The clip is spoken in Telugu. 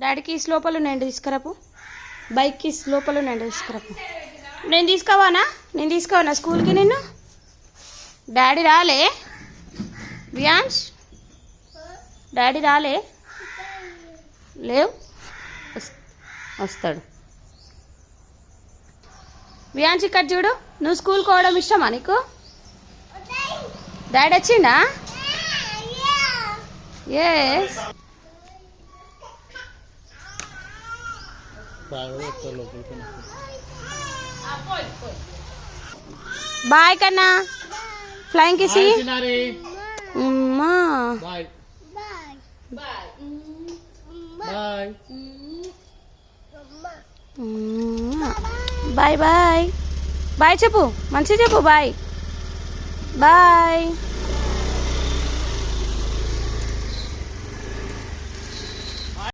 డాడీ కీస్ లోపల నేను తీసుకురాపు. బైక్ కీస్ లోపల నేను తీసుకురాపు. నేను తీసుకోవానా స్కూల్కి నిన్ను? డాడీ రాలే వియాన్స్? డాడీ రాలే? లేవు, వస్తాడు. వియాన్స్ ఇక్కడ చూడు. నువ్వు స్కూల్కి పోవడం ఇష్టమా నీకు? డాడీ వచ్చిండా? ఎస్. బాయ్ కన్నా. Flying kiss. Bye bye bye చెప్పు, మంచిగా చెప్పు. Bye bye.